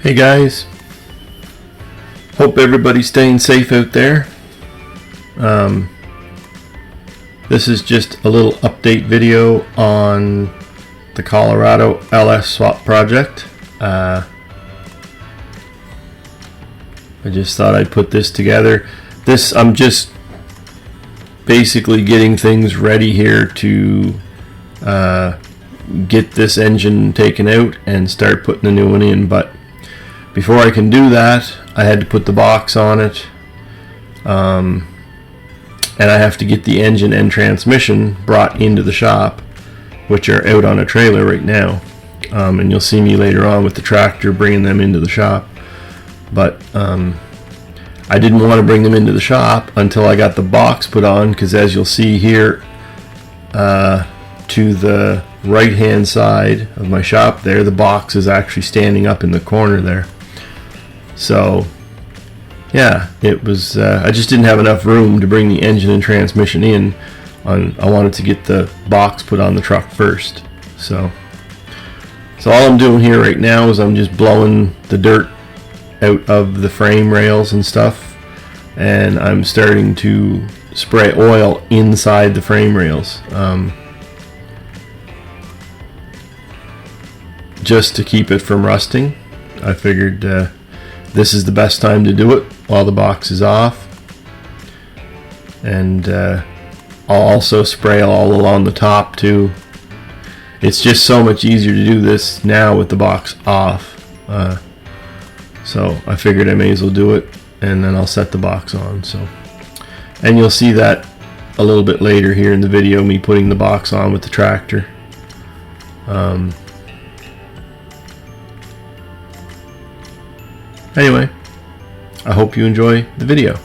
Hey guys, hope everybody's staying safe out there. This is just a little update video on the Colorado LS swap project. I just thought I'd put this together. I'm just basically getting things ready here to get this engine taken out and start putting the new one in, but before I can do that, I had to put the box on it, and I have to get the engine and transmission brought into the shop, which are out on a trailer right now, and you'll see me later on with the tractor bringing them into the shop. But I didn't want to bring them into the shop until I got the box put on, because as you'll see here to the right hand side of my shop there, the box is actually standing up in the corner there. So yeah, it was I just didn't have enough room to bring the engine and transmission in. I wanted to get the box put on the truck first. So all I'm doing here right now is I'm just blowing the dirt out of the frame rails and stuff, and I'm starting to spray oil inside the frame rails, just to keep it from rusting. I figured this is the best time to do it while the box is off, and I'll also spray all along the top too. It's just so much easier to do this now with the box off, so I figured I may as well do it, and then I'll set the box on. So, and you'll see that a little bit later here in the video, me putting the box on with the tractor. Anyway, I hope you enjoy the video.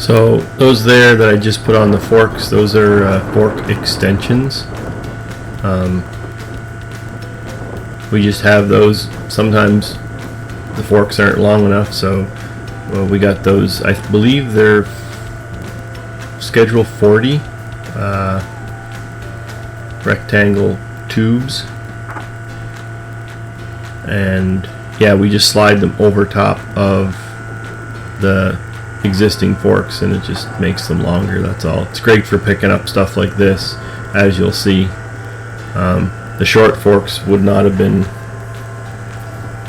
So those there that I just put on the forks, those are fork extensions. We just have those. Sometimes the forks aren't long enough, so we got those. I believe they're schedule 40 rectangle tubes, and yeah, we just slide them over top of the existing forks and it just makes them longer. That's all. It's great for picking up stuff like this, as you'll see. The short forks would not have been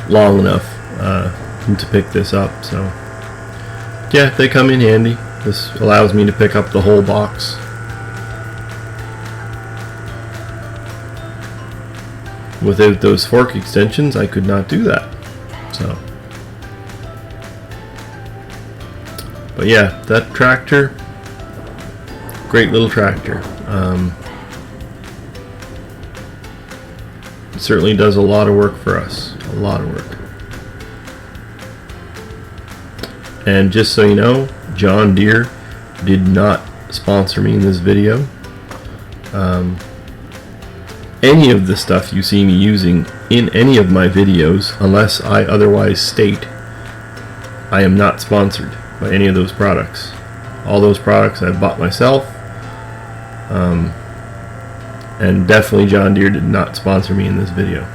long enough to pick this up, so yeah, they come in handy. This allows me to pick up the whole box. Without those fork extensions, I could not do that. So, but yeah, that tractor, great little tractor. It certainly does a lot of work for us. A lot of work. And just so you know, John Deere did not sponsor me in this video. Any of the stuff you see me using in any of my videos, unless I otherwise state, I am not sponsored by any of those products. All those products I've bought myself. And definitely John Deere did not sponsor me in this video.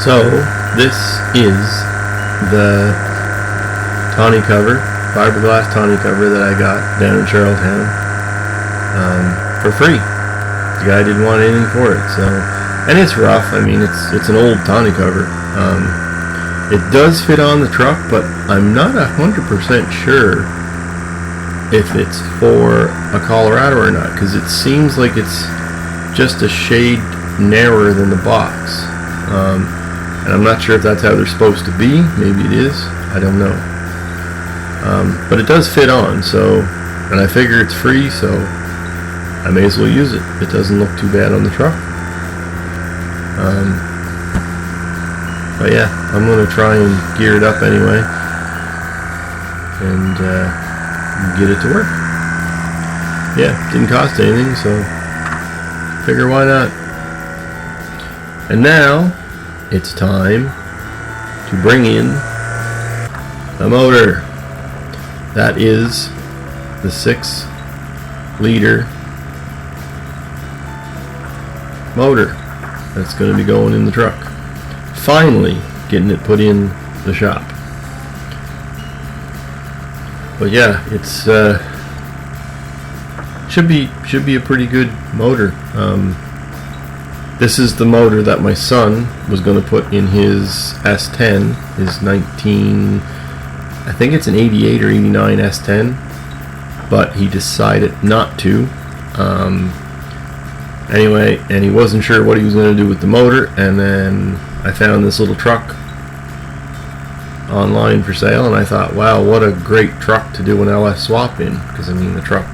So this is the tonneau cover, fiberglass tonneau cover that I got down in Charlottetown for free. The guy didn't want anything for it, so, and it's rough. I mean, it's an old tonneau cover. It does fit on the truck, but I'm not 100% sure if it's for a Colorado or not, because it seems like it's just a shade narrower than the box. And I'm not sure if that's how they're supposed to be. Maybe it is. I don't know. But it does fit on, so, and I figure it's free, so I may as well use it. It doesn't look too bad on the truck. But yeah, I'm going to try and gear it up anyway and get it to work. Yeah, didn't cost anything, so figure why not. And now it's time to bring in the motor. That is the 6-liter motor that's going to be going in the truck. Finally getting it put in the shop. But yeah, it's should be a pretty good motor. This is the motor that my son was going to put in his S10, his 19, I think it's an 88 or 89 S10, but he decided not to. Anyway, and he wasn't sure what he was going to do with the motor, and then I found this little truck online for sale, and I thought, wow, what a great truck to do an LS swap in, because I mean the truck,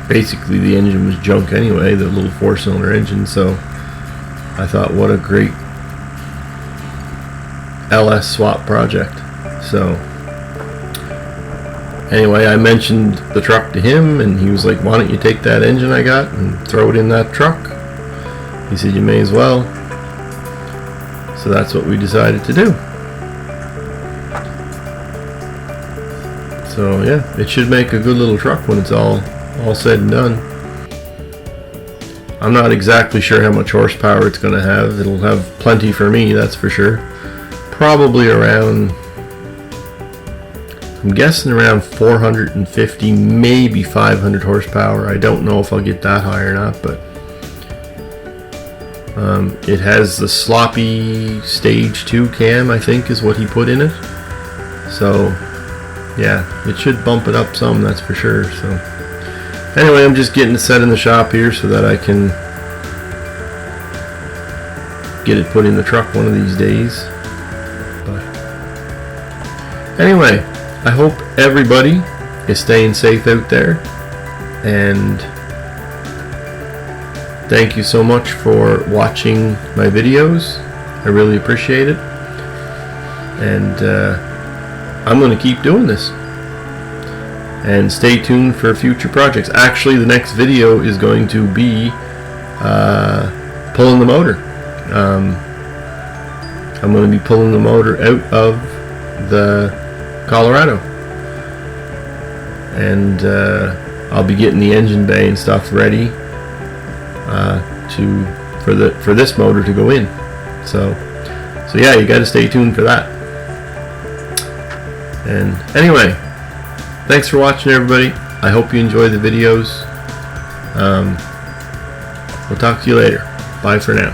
basically the engine was junk anyway, the little 4-cylinder engine, so I thought, what a great LS swap project. So anyway, I mentioned the truck to him, and he was like, why don't you take that engine I got and throw it in that truck? He said, you may as well. So that's what we decided to do. So yeah, it should make a good little truck when it's all said and done. I'm not exactly sure how much horsepower it's going to have. It'll have plenty for me, that's for sure. Probably around, I'm guessing around 450, maybe 500 horsepower. I don't know if I'll get that high or not, but it has the sloppy stage 2 cam, I think is what he put in it. So yeah, it should bump it up some, that's for sure. So anyway, I'm just getting it set in the shop here so that I can get it put in the truck one of these days. But anyway, I hope everybody is staying safe out there, and thank you so much for watching my videos. I really appreciate it, and I'm going to keep doing this, and stay tuned for future projects. Actually, the next video is going to be pulling the motor. I'm going to be pulling the motor out of the Colorado, and I'll be getting the engine bay and stuff ready for this motor to go in. So yeah, you got to stay tuned for that. And anyway, thanks for watching, everybody. I hope you enjoy the videos. We'll talk to you later. Bye for now.